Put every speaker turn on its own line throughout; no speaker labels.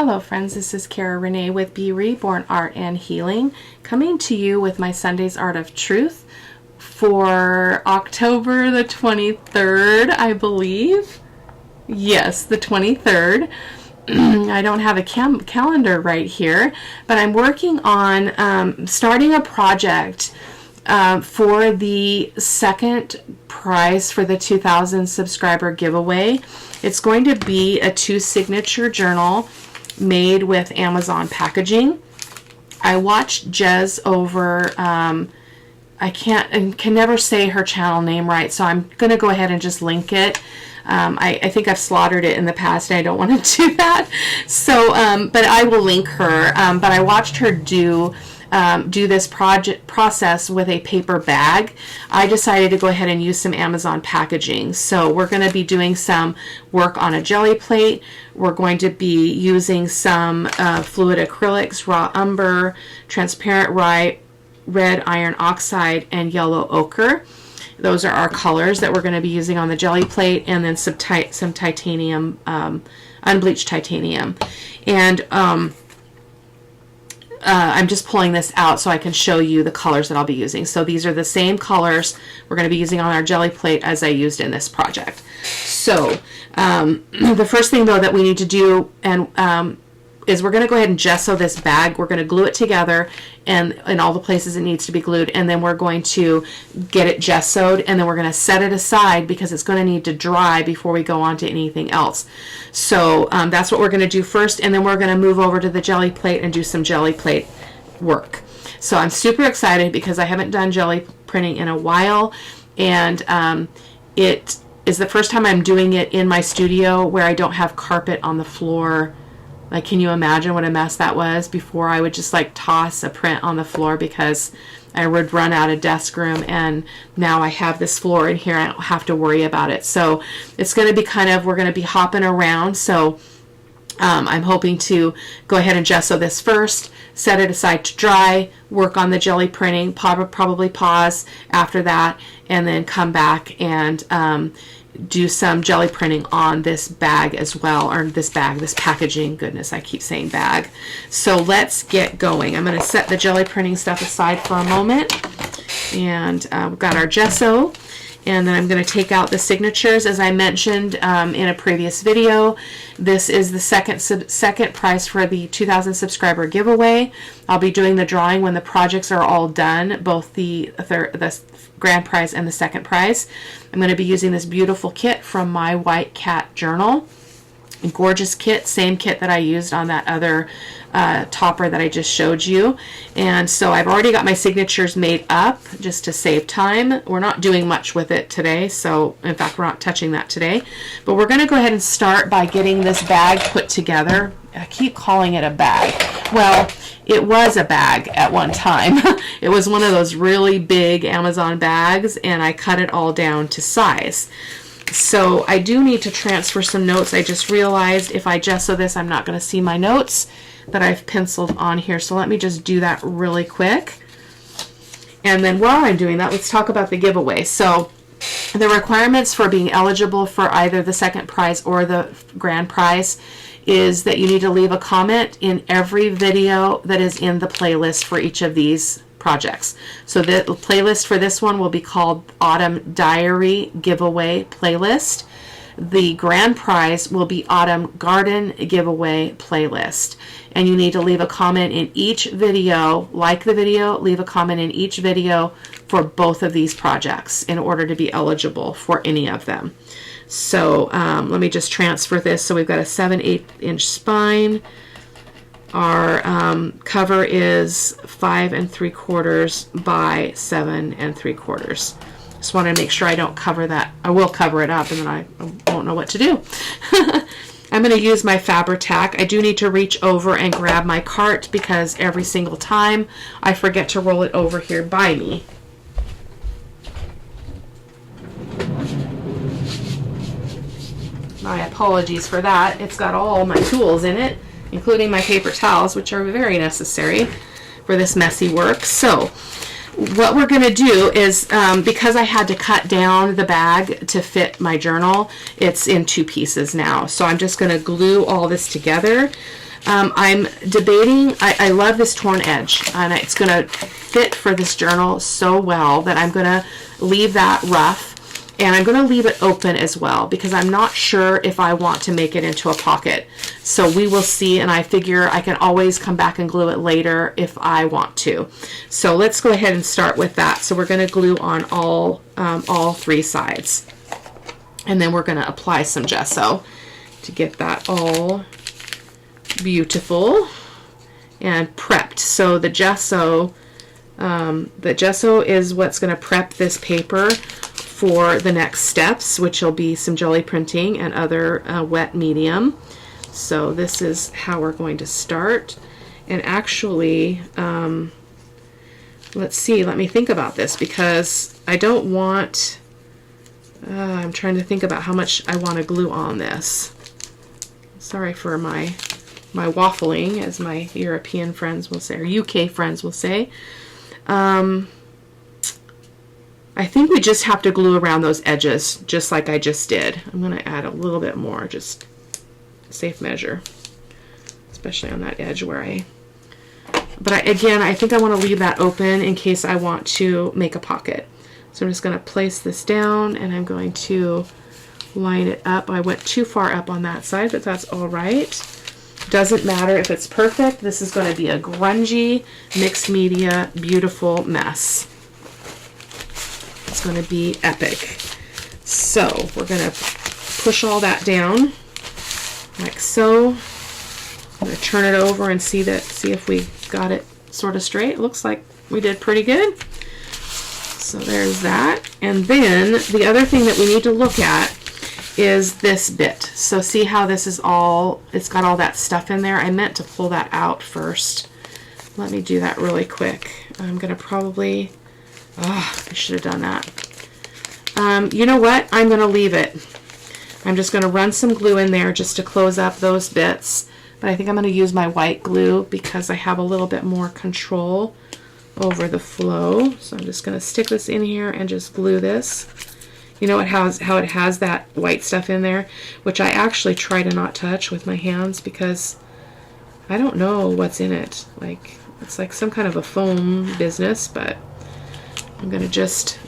Hello friends, this is Cara-Renee with B.Reborn Art and Healing, coming to you with my Sunday's Art of Truth for October the 23rd, I believe. Yes, the 23rd. I don't have a calendar right here, but I'm working on starting a project for the second prize for the 2,000 subscriber giveaway. It's going to be a 2-signature journal made with Amazon packaging. I watched Gez over, I can never say her channel name right, so I'm going to go ahead and just link it. I think I've slaughtered it in the past and I don't want to do that. So, but I will link her. But I watched her do this process with a paper bag. I decided to go ahead and use some Amazon packaging. So we're going to be doing some work on a jelly plate. We're going to be using some fluid acrylics, raw umber, transparent red iron oxide, and yellow ochre. Those are our colors that we're going to be using on the jelly plate, and then some titanium, unbleached titanium. And I'm just pulling this out so I can show you the colors that I'll be using. So these are the same colors we're going to be using on our jelly plate as I used in this project. So the first thing though that we need to do is we're going to go ahead and gesso this bag. We're going to glue it together and in all the places it needs to be glued, and then we're going to get it gessoed, and then we're going to set it aside because it's going to need to dry before we go on to anything else. So that's what we're going to do first, and then we're going to move over to the jelly plate and do some jelly plate work. So I'm super excited because I haven't done jelly printing in a while, and it is the first time I'm doing it in my studio where I don't have carpet on the floor. Like, can you imagine what a mess that was? Before I would just like toss a print on the floor because I would run out of desk room, and now I have this floor in here. I don't have to worry about it. So it's going to be we're going to be hopping around. So I'm hoping to go ahead and gesso this first, set it aside to dry, work on the jelly printing, probably pause after that, and then come back and do some jelly printing on this bag as well, or this packaging. Goodness, I keep saying bag. So let's get going. I'm going to set the jelly printing stuff aside for a moment, and we've got our gesso, and then I'm going to take out the signatures. As I mentioned in a previous video, this is the second prize for the 2,000 subscriber giveaway. I'll be doing the drawing when the projects are all done, both the grand prize and the second prize. I'm going to be using this beautiful kit from My White Cat Journal. A gorgeous kit, same kit that I used on that other topper that I just showed you. And so I've already got my signatures made up just to save time. We're not doing much with it today, so in fact we're not touching that today. But we're going to go ahead and start by getting this bag put together. I keep calling it a bag. Well, it was a bag at one time. It was one of those really big Amazon bags, and I cut it all down to size. So I do need to transfer some notes. I just realized if I gesso this, I'm not going to see my notes that I've penciled on here. So let me just do that really quick. And then while I'm doing that, let's talk about the giveaway. So the requirements for being eligible for either the second prize or the grand prize is that you need to leave a comment in every video that is in the playlist for each of these projects. So the playlist for this one will be called Autumn Diary Giveaway Playlist. The grand prize will be Autumn Garden Giveaway Playlist. And you need to leave a comment in each video, like the video, leave a comment in each video for both of these projects in order to be eligible for any of them. So let me just transfer this. So we've got a 7/8 inch spine. Our cover is 5 3/4 by 7 3/4. Just want to make sure I don't cover that. I will cover it up, and then I won't know what to do. I'm going to use my Fabri-Tac. I do need to reach over and grab my cart because every single time I forget to roll it over here by me. My apologies for that. It's got all my tools in it, including my paper towels, which are very necessary for this messy work. So what we're going to do is, because I had to cut down the bag to fit my journal, it's in 2 pieces now. So I'm just going to glue all this together. I'm debating, I love this torn edge, and it's going to fit for this journal so well that I'm going to leave that rough, and I'm going to leave it open as well because I'm not sure if I want to make it into a pocket. So we will see, and I figure I can always come back and glue it later if I want to. So let's go ahead and start with that. So we're going to glue on all 3 sides, and then we're going to apply some gesso to get that all beautiful and prepped. So the gesso is what's going to prep this paper for the next steps, which will be some jelly printing and other wet medium. So this is how we're going to start. And actually, let's see, let me think about this, because I don't want, I'm trying to think about how much I want to glue on this. Sorry for my waffling, as my European friends will say, or UK friends will say. I think we just have to glue around those edges, just like I just did. I'm going to add a little bit more, just safe measure, especially on that edge where again, I think I want to leave that open in case I want to make a pocket. So I'm just going to place this down, and I'm going to line it up. I went too far up on that side, but that's all right. Doesn't matter if it's perfect. This is going to be a grungy, mixed media, beautiful mess. It's going to be epic. So we're going to push all that down like so. I'm going to turn it over and see if we got it sort of straight. It looks like we did pretty good. So there's that. And then the other thing that we need to look at is this bit. So see how this is all, it's got all that stuff in there. I meant to pull that out first. Let me do that really quick. I'm going to probably, I should have done that. You know what? I'm going to leave it. I'm just going to run some glue in there just to close up those bits. But I think I'm going to use my white glue because I have a little bit more control over the flow. So I'm just going to stick this in here and just glue this. You know how it has that white stuff in there, which I actually try to not touch with my hands because I don't know what's in it. Like, it's like some kind of a foam business, but I'm going to just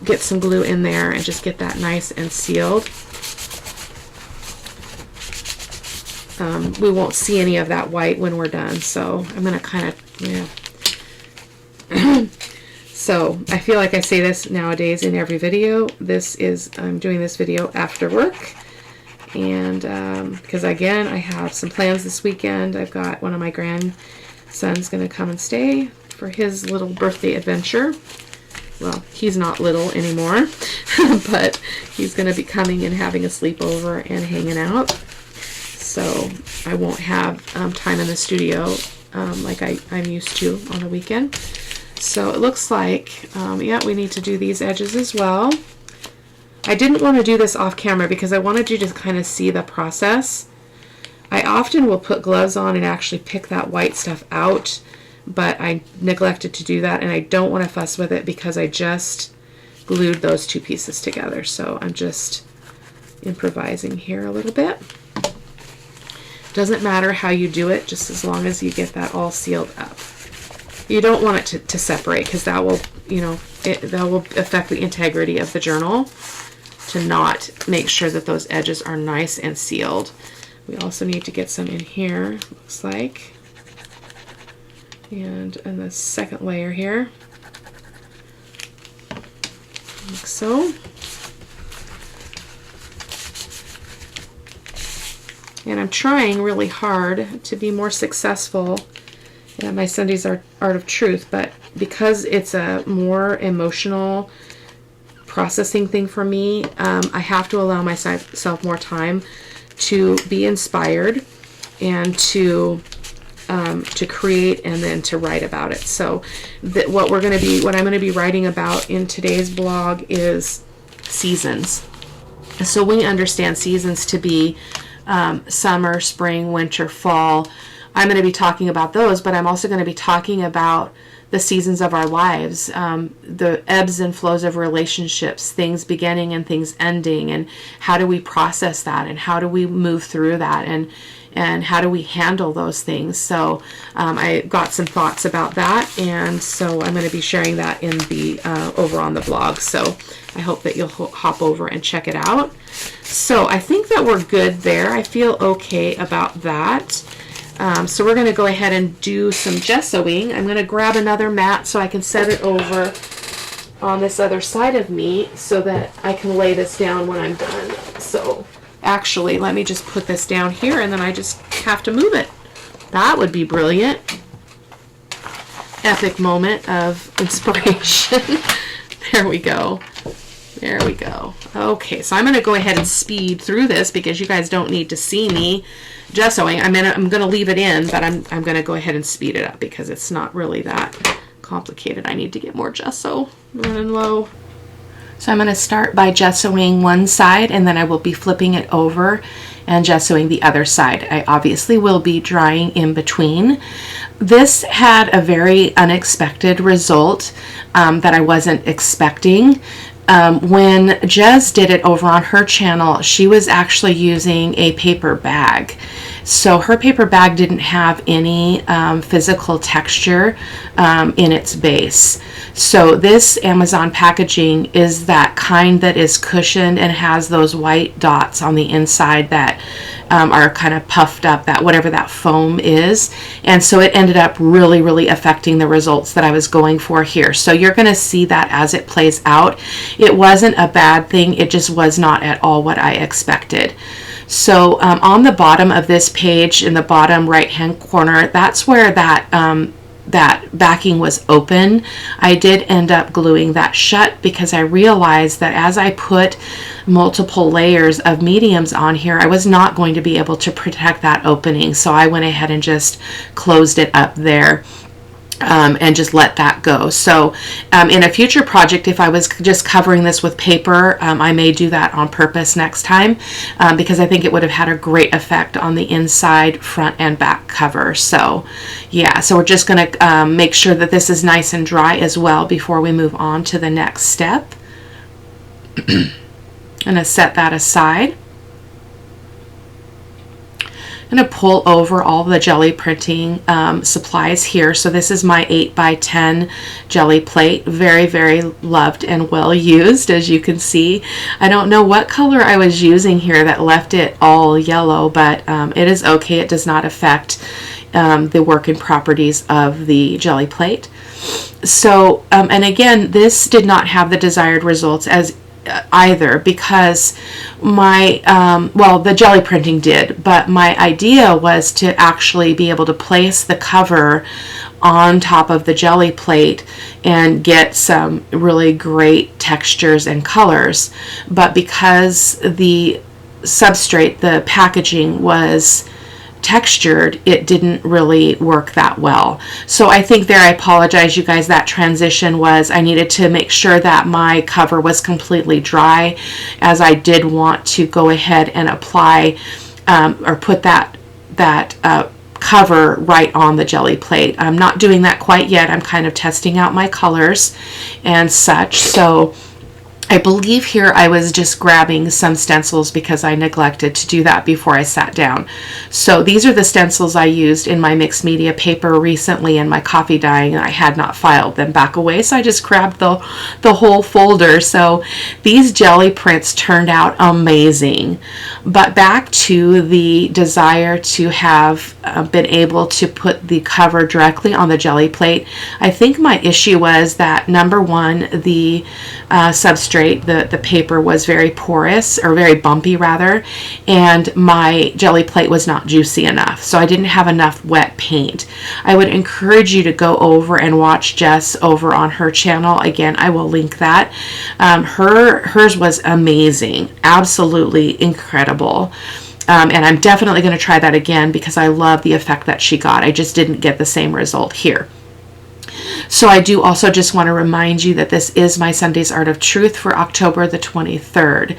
get some glue in there and just get that nice and sealed. We won't see any of that white when we're done, so I'm going to kind of, yeah. So I feel like I say this nowadays in every video. I'm doing this video after work, and because again, I have some plans this weekend. I've got one of my grandsons going to come and stay for his little birthday adventure. Well, he's not little anymore, but he's going to be coming and having a sleepover and hanging out. So I won't have time in the studio like I'm used to on the weekend. So it looks like, yeah, we need to do these edges as well. I didn't want to do this off camera because I wanted you to kind of see the process. I often will put gloves on and actually pick that white stuff out, but I neglected to do that, and I don't want to fuss with it because I just glued those two pieces together. So I'm just improvising here a little bit. Doesn't matter how you do it, just as long as you get that all sealed up. You don't want it to separate because that will, that will affect the integrity of the journal, to not make sure that those edges are nice and sealed. We also need to get some in here, looks like. And in the second layer here, like so. And I'm trying really hard to be more successful at my Sunday's Art of Truth, but because it's a more emotional processing thing for me, I have to allow myself more time to be inspired and to create and then to write about it. So what I'm going to be writing about in today's blog is seasons. So we understand seasons to be summer, spring, winter, fall. I'm going to be talking about those, but I'm also going to be talking about the seasons of our lives, the ebbs and flows of relationships, things beginning and things ending, and how do we process that, and how do we move through that, and and how do we handle those things. So I got some thoughts about that, and so I'm going to be sharing that in the over on the blog. So I hope that you'll hop over and check it out. So I think that we're good there. I feel okay about that. So we're going to go ahead and do some gessoing. I'm going to grab another mat so I can set it over on this other side of me so that I can lay this down when I'm done. So actually, let me just put this down here, and then I just have to move it. That would be brilliant. Epic moment of inspiration. There we go. There we go. Okay, so I'm going to go ahead and speed through this because you guys don't need to see me gessoing. I'm going to leave it in, but I'm going to go ahead and speed it up because it's not really that complicated. I need to get more gesso. Running low. So I'm going to start by gessoing one side, and then I will be flipping it over and gessoing the other side. I obviously will be drying in between. This had a very unexpected result that I wasn't expecting. When Gez did it over on her channel, she was actually using a paper bag. So her paper bag didn't have any physical texture in its base. So this Amazon packaging is that kind that is cushioned and has those white dots on the inside that are kind of puffed up, that whatever that foam is. And so it ended up really, really affecting the results that I was going for here. So you're going to see that as it plays out. It wasn't a bad thing. It just was not at all what I expected. So on the bottom of this page, in the bottom right hand corner, that's where that that backing was open. I did end up gluing that shut because I realized that as I put multiple layers of mediums on here, I was not going to be able to protect that opening. So I went ahead and just closed it up there. And just let that go. So in a future project, if I was just covering this with paper, I may do that on purpose next time because I think it would have had a great effect on the inside, front, and back cover. So yeah, so we're just going to make sure that this is nice and dry as well before we move on to the next step. I'm going to set that aside. I'm going to pull over all the jelly printing supplies here. So this is my 8x10 jelly plate. Very, very loved and well used, as you can see. I don't know what color I was using here that left it all yellow, but it is okay. It does not affect the working properties of the jelly plate. So, and again, this did not have the desired results as either because my well, the jelly printing did, but my idea was to actually be able to place the cover on top of the jelly plate and get some really great textures and colors. But because the substrate, the packaging was textured, it didn't really work that well. So I think there, I apologize you guys, that transition was, I needed to make sure that my cover was completely dry, as I did want to go ahead and apply or put that cover right on the jelly plate. I'm not doing that quite yet. I'm kind of testing out my colors and such. So I believe here I was just grabbing some stencils because I neglected to do that before I sat down. So these are the stencils I used in my mixed media paper recently in my coffee dyeing, and I had not filed them back away, so I just grabbed the whole folder. So these jelly prints turned out amazing. But back to the desire to have been able to put the cover directly on the jelly plate, I think my issue was that, number one, the substrate, the paper was very porous, or very bumpy rather, and my jelly plate was not juicy enough, so I didn't have enough wet paint. I would encourage you to go over and watch Jess over on her channel. Again, I will link that. Hers was amazing, absolutely incredible. And I'm definitely going to try that again because I love the effect that she got. I just didn't get the same result here. So I do also just want to remind you that this is my Sunday's Art of Truth for October the 23rd.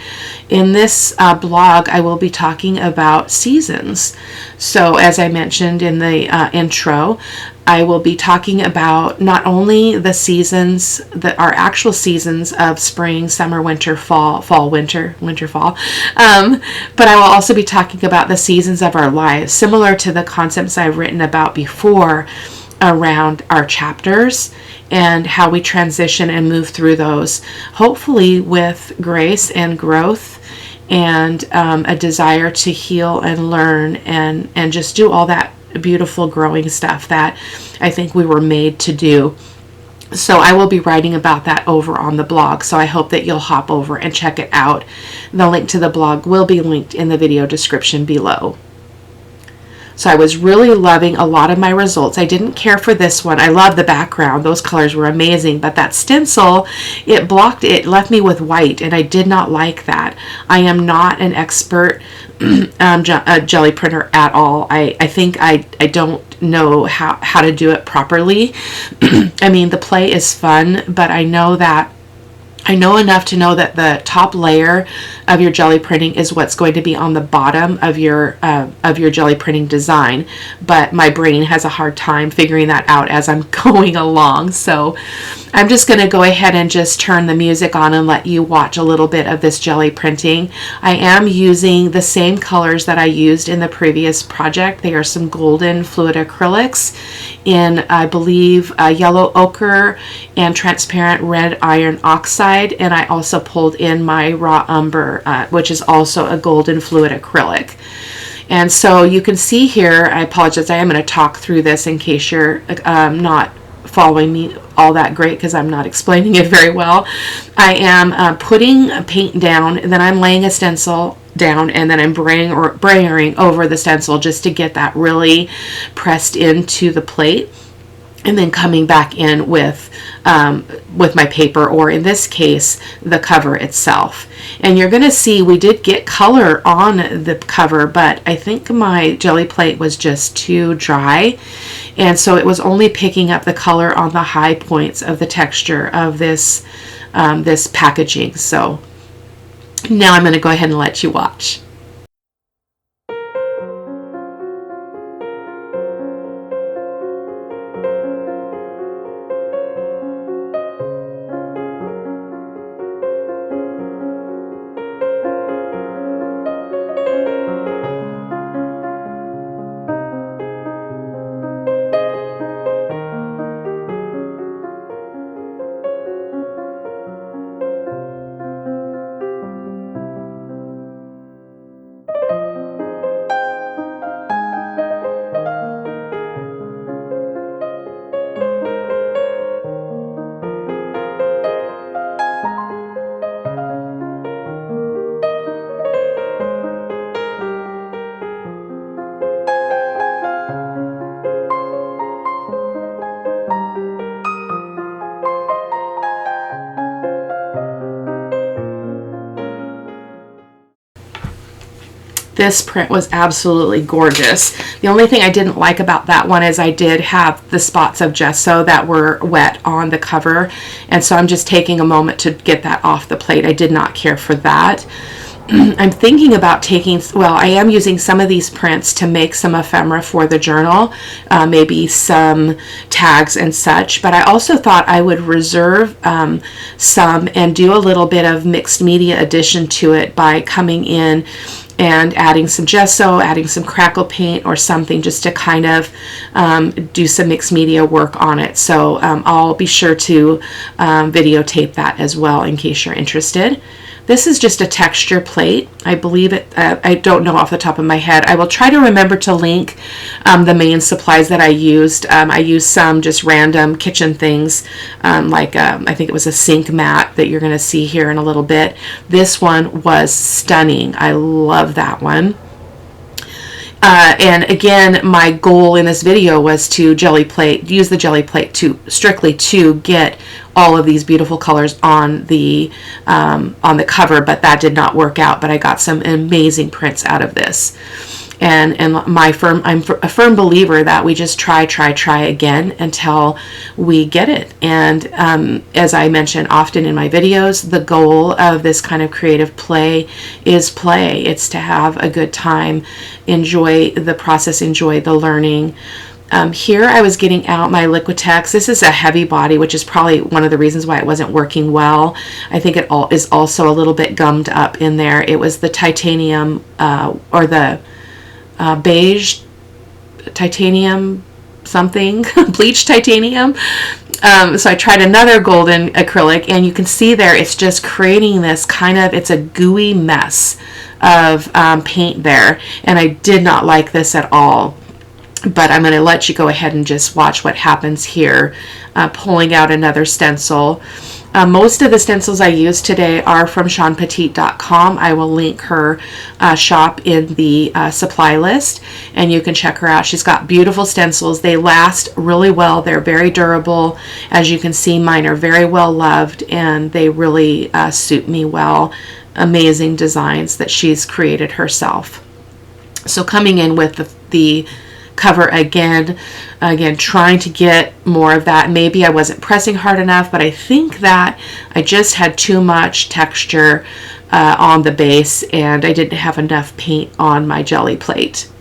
In this blog, I will be talking about seasons. So as I mentioned in the intro, I will be talking about not only the seasons, our actual seasons of spring, summer, winter, fall, winter, fall, but I will also be talking about the seasons of our lives, similar to the concepts I've written about before around our chapters and how we transition and move through those, hopefully with grace and growth and a desire to heal and learn and just do all that beautiful growing stuff that I think we were made to do. So I will be writing about that over on the blog, so I hope that you'll hop over and check it out. The link to the blog will be linked in the video description below. So I was really loving a lot of my results. I didn't care for this one. I love the background. Those colors were amazing. But that stencil, it left me with white, and I did not like that. I am not an expert jelly printer at all. I think I don't know how to do it properly. I mean, the play is fun, but I know enough to know that the top layer of your jelly printing is what's going to be on the bottom of your jelly printing design. But my brain has a hard time figuring that out as I'm going along. So I'm just going to go ahead and just turn the music on and let you watch a little bit of this jelly printing. I am using the same colors that I used in the previous project. They are some golden fluid acrylics in, I believe, yellow ochre and transparent red iron oxide. And I also pulled in my raw umber, which is also a golden fluid acrylic. And so you can see here, I apologize, I am going to talk through this in case you're not following me all that great, because I'm not explaining it very well. I am putting paint down, and then I'm laying a stencil down, and then I'm brayering over the stencil just to get that really pressed into the plate, and then coming back in with my paper, or in this case, the cover itself. And you're going to see we did get color on the cover, but I think my jelly plate was just too dry. And so it was only picking up the color on the high points of the texture of this, this packaging. So now I'm going to go ahead and let you watch. This print was absolutely gorgeous. The only thing I didn't like about that one is I did have the spots of gesso that were wet on the cover, and so I'm just taking a moment to get that off the plate. I did not care for that. I'm thinking about taking, well, I am using some of these prints to make some ephemera for the journal, maybe some tags and such, but I also thought I would reserve some and do a little bit of mixed media addition to it by coming in and adding some gesso, adding some crackle paint or something, just to kind of do some mixed media work on it. So I'll be sure to videotape that as well in case you're interested. This is just a texture plate. I believe it, I don't know off the top of my head. I will try to remember to link the main supplies that I used. I used some just random kitchen things, like I think it was a sink mat that you're gonna see here in a little bit. This one was stunning. I love that one. And again, my goal in this video was to use the jelly plate strictly to get all of these beautiful colors on the cover, but that did not work out. But I got some amazing prints out of this. And I'm a firm believer that we just try again until we get it. And as I mention often in my videos, the goal of this kind of creative play is play. It's to have a good time, enjoy the process, enjoy the learning, Here I was getting out my Liquitex. This is a heavy body, which is probably one of the reasons why it wasn't working well. I think it all is also a little bit gummed up in there. It was the titanium or the beige titanium something, bleached titanium. So I tried another golden acrylic, and you can see there it's just creating this kind of, it's a gooey mess of paint there, and I did not like this at all. But I'm going to let you go ahead and just watch what happens here, pulling out another stencil. Most of the stencils I use today are from SeanPetite.com. I will link her shop in the supply list, and you can check her out. She's got beautiful stencils. They last really well. They're very durable. As you can see, mine are very well loved, and they really suit me well. Amazing designs that she's created herself. So coming in with the cover again, trying to get more of that. Maybe I wasn't pressing hard enough, but I think that I just had too much texture on the base, and I didn't have enough paint on my jelly plate.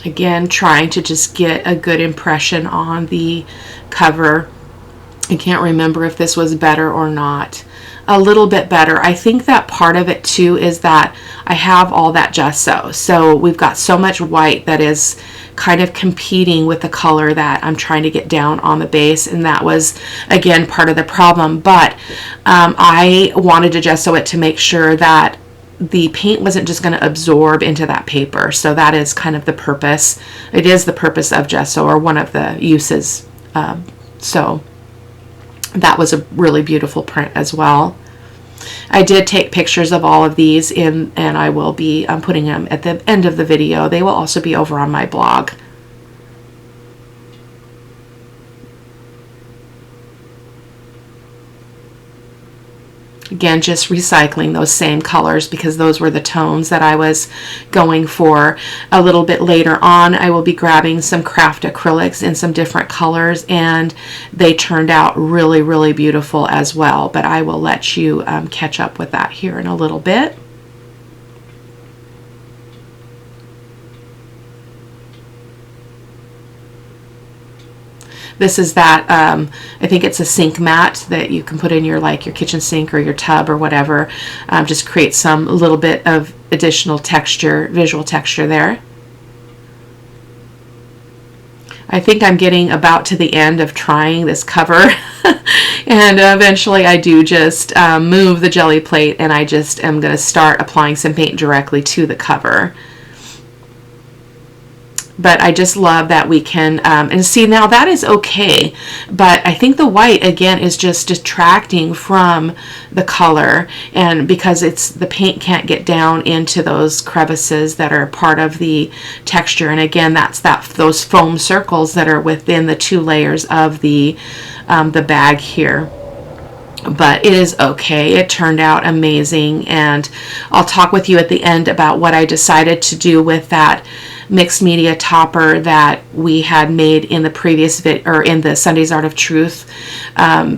Again, trying to just get a good impression on the cover. I can't remember if this was better or not. A little bit better. I think that part of it too is that I have all that gesso. So we've got so much white that is kind of competing with the color that I'm trying to get down on the base, and that was again part of the problem. But I wanted to gesso it to make sure that the paint wasn't just going to absorb into that paper. So that is kind of the purpose. It is the purpose of gesso, or one of the uses. So that was a really beautiful print as well. I did take pictures of all of these and I will be putting them at the end of the video. They will also be over on my blog. Again, just recycling those same colors because those were the tones that I was going for. A little bit later on, I will be grabbing some craft acrylics in some different colors, and they turned out really, really beautiful as well. But I will let you catch up with that here in a little bit. This is that, I think it's a sink mat that you can put in your kitchen sink or your tub or whatever. Just create some little bit of additional texture, visual texture there. I think I'm getting about to the end of trying this cover and eventually I do just move the jelly plate, and I just am going to start applying some paint directly to the cover. But I just love that we can, and see now that is okay, but I think the white again is just detracting from the color, and because the paint can't get down into those crevices that are part of the texture, and again that's those foam circles that are within the 2 layers of the bag here. But it is okay. It turned out amazing, and I'll talk with you at the end about what I decided to do with that mixed media topper that we had made in the previous in the Sunday's Art of Truth.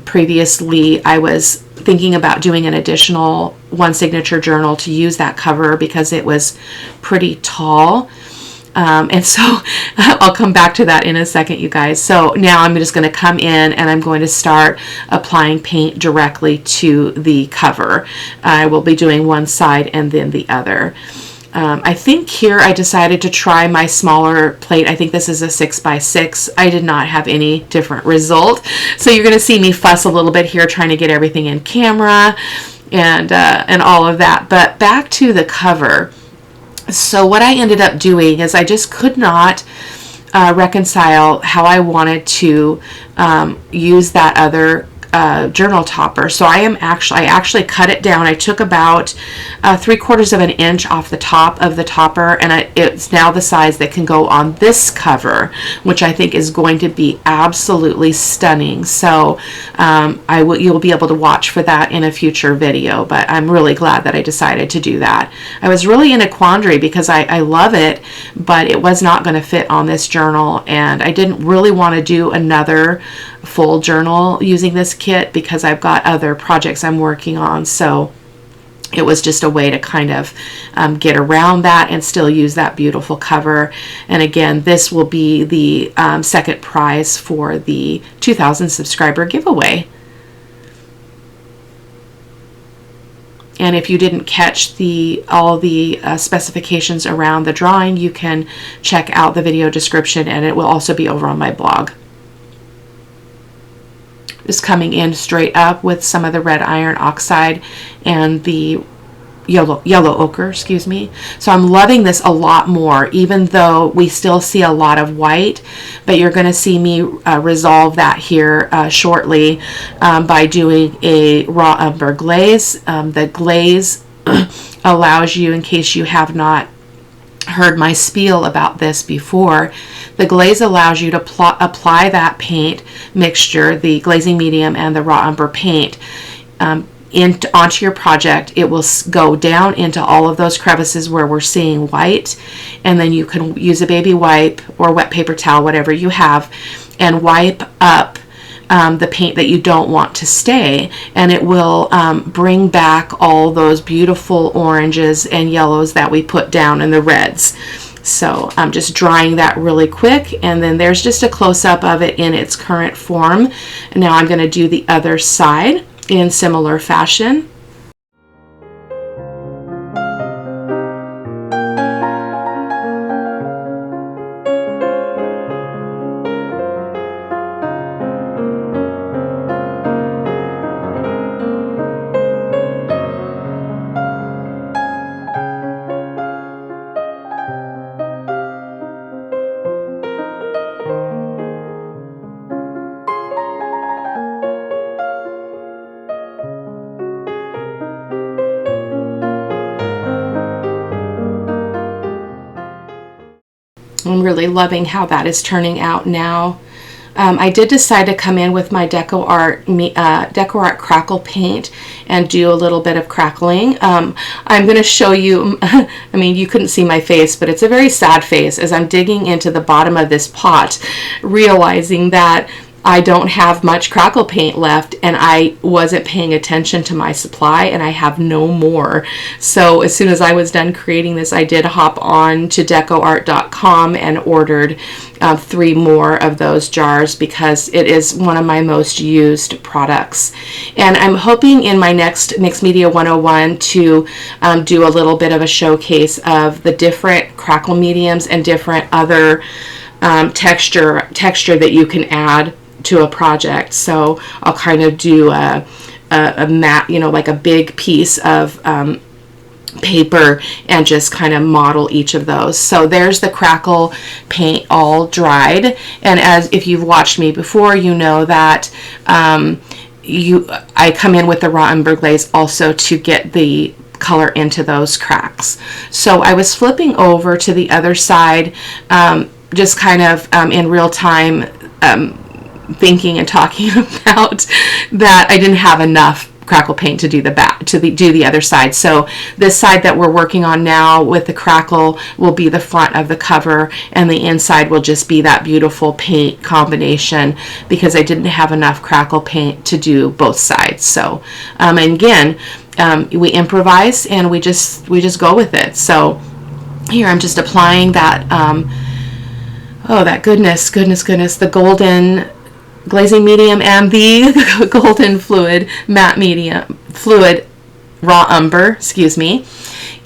Previously, I was thinking about doing an additional one signature journal to use that cover because it was pretty tall. And so I'll come back to that in a second, you guys. So now I'm just going to come in and I'm going to start applying paint directly to the cover. I will be doing one side and then the other. I think here I decided to try my smaller plate. I think this is a 6x6. I did not have any different result. So you're going to see me fuss a little bit here trying to get everything in camera and all of that. But back to the cover. So what I ended up doing is I just could not reconcile how I wanted to use that other journal topper. So I actually cut it down. I took about 3/4 of an inch off the top of the topper, and it's now the size that can go on this cover, which I think is going to be absolutely stunning. So you'll be able to watch for that in a future video, but I'm really glad that I decided to do that. I was really in a quandary because I love it, but it was not going to fit on this journal, and I didn't really want to do another full journal using this kit because I've got other projects I'm working on. So it was just a way to kind of get around that and still use that beautiful cover. And again, this will be the second prize for the 2,000 subscriber giveaway. And if you didn't catch all the specifications around the drawing, you can check out the video description, and it will also be over on my blog. Just coming in straight up with some of the red iron oxide and the yellow ochre, excuse me. So I'm loving this a lot more, even though we still see a lot of white, but you're going to see me resolve that here shortly by doing a raw umber glaze. The glaze allows you, in case you have not heard my spiel about this before, the glaze allows you to apply that paint mixture, the glazing medium and the raw umber paint, onto your project. It will go down into all of those crevices where we're seeing white, and then you can use a baby wipe or wet paper towel, whatever you have, and wipe up the paint that you don't want to stay, and it will bring back all those beautiful oranges and yellows that we put down, and the reds. So I'm just drying that really quick, and then there's just a close-up of it in its current form. And now I'm going to do the other side in similar fashion. I'm really loving how that is turning out now. I did decide to come in with my Deco Art crackle paint and do a little bit of crackling. I'm going to show you, I mean, you couldn't see my face, but it's a very sad face as I'm digging into the bottom of this pot, realizing that I don't have much crackle paint left, and I wasn't paying attention to my supply, and I have no more. So as soon as I was done creating this, I did hop on to decoart.com and ordered 3 more of those jars because it is one of my most used products. And I'm hoping in my next Mixed Media 101 to do a little bit of a showcase of the different crackle mediums and different other texture that you can add to a project. So I'll kind of do a mat, like a big piece of paper, and just kind of model each of those. So there's the crackle paint all dried, and as if you've watched me before, you know that I come in with the raw umber glaze also to get the color into those cracks. So I was flipping over to the other side, just kind of in real time, thinking and talking about that I didn't have enough crackle paint to do the other side. So this side that we're working on now with the crackle will be the front of the cover, and the inside will just be that beautiful paint combination because I didn't have enough crackle paint to do both sides. So and again, we improvise and we just go with it. So here I'm just applying that oh, that goodness, the golden glazing medium and the golden fluid raw umber, excuse me.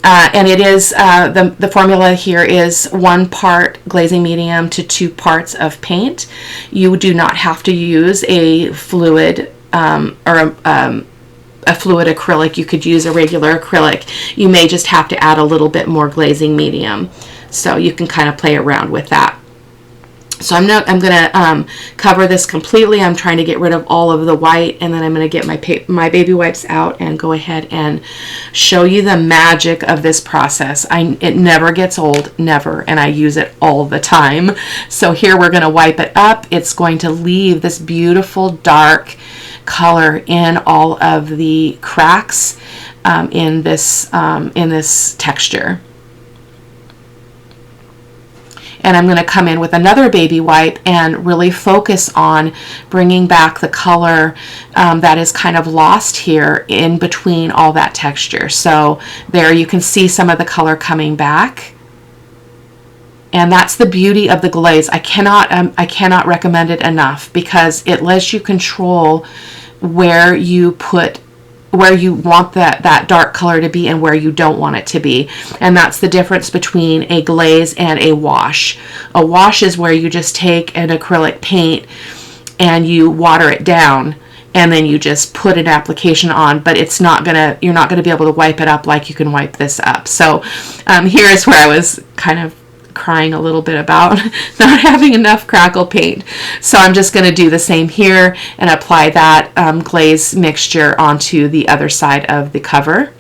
And it is the formula here is 1 part glazing medium to 2 parts of paint. You do not have to use a fluid or a fluid acrylic, you could use a regular acrylic. You may just have to add a little bit more glazing medium. So you can kind of play around with that. So I'm going to cover this completely. I'm trying to get rid of all of the white, and then I'm going to get my baby wipes out and go ahead and show you the magic of this process. It never gets old, never, and I use it all the time. So here we're going to wipe it up. It's going to leave this beautiful dark color in all of the cracks in this texture. And I'm going to come in with another baby wipe and really focus on bringing back the color that is kind of lost here in between all that texture. So there you can see some of the color coming back. And that's the beauty of the glaze. I cannot recommend it enough, because it lets you control where you want that dark color to be and where you don't want it to be. And that's the difference between a glaze and a wash. A wash is where you just take an acrylic paint and you water it down, and then you just put an application on, but you're not gonna be able to wipe it up like you can wipe this up. So here is where I was kind of crying a little bit about not having enough crackle paint. So I'm just going to do the same here and apply that glaze mixture onto the other side of the cover.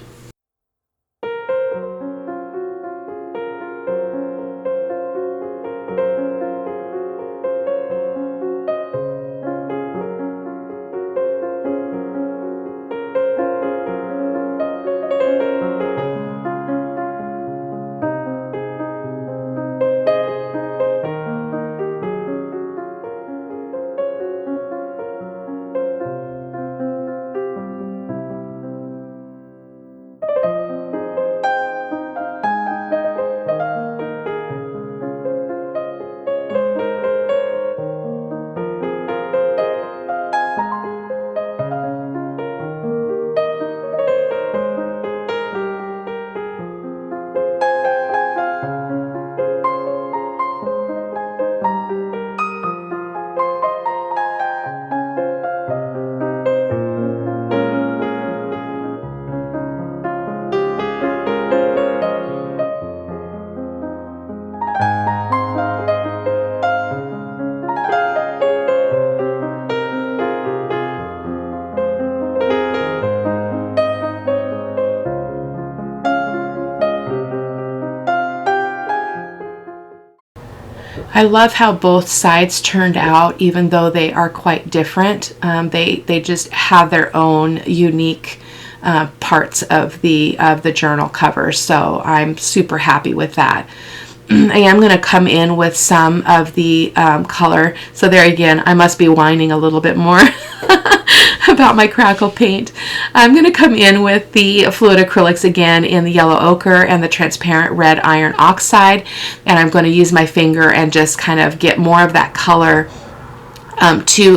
I love how both sides turned out, even though they are quite different. They just have their own unique parts of the journal cover. So I'm super happy with that. I am going to come in with some of the color. So there again, I must be whining a little bit more about my crackle paint. I'm going to come in with the fluid acrylics again in the yellow ochre and the transparent red iron oxide, and I'm going to use my finger and just kind of get more of that color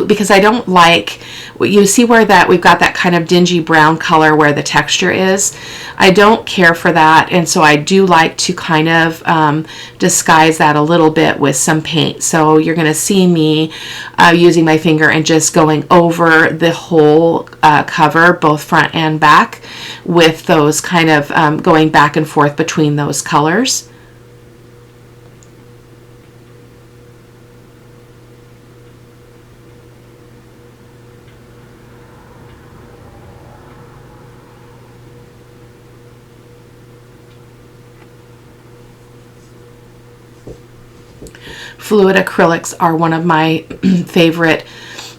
because I don't like, you see where we've got that kind of dingy brown color where the texture is. I don't care for that, and so I do like to kind of disguise that a little bit with some paint. So you're going to see me using my finger and just going over the whole cover, both front and back, with those kind of going back and forth between those colors. Fluid acrylics are one of my favorite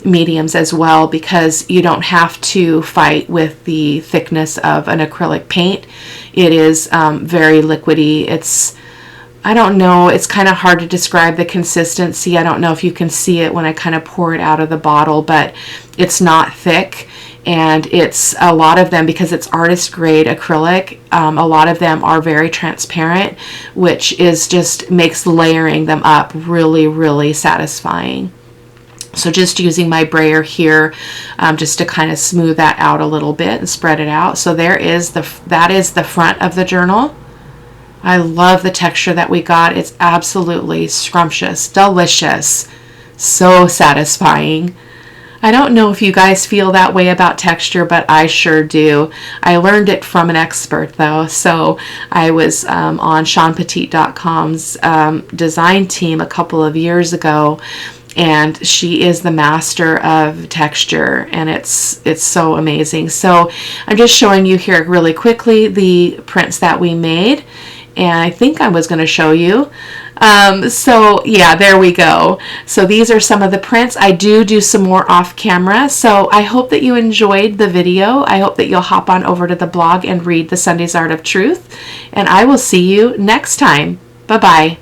mediums as well, because you don't have to fight with the thickness of an acrylic paint. It is very liquidy. I don't know, it's kind of hard to describe the consistency. I don't know if you can see it when I kind of pour it out of the bottle, but it's not thick. And it's a lot of them, because it's artist grade acrylic, a lot of them are very transparent, which is just makes layering them up really, really satisfying. So just using my brayer here just to kind of smooth that out a little bit and spread it out. So that is the front of the journal. I love the texture that we got. It's absolutely scrumptious, delicious, so satisfying. I don't know if you guys feel that way about texture, but I sure do. I learned it from an expert though. So I was on SeanPetite.com's design team a couple of years ago, and she is the master of texture, and it's so amazing. So I'm just showing you here really quickly the prints that we made, and I think I was going to show you. So yeah, there we go. So these are some of the prints. I do some more off camera. So I hope that you enjoyed the video. I hope that you'll hop on over to the blog and read the Sunday's Art of Truth, and I will see you next time. Bye-bye.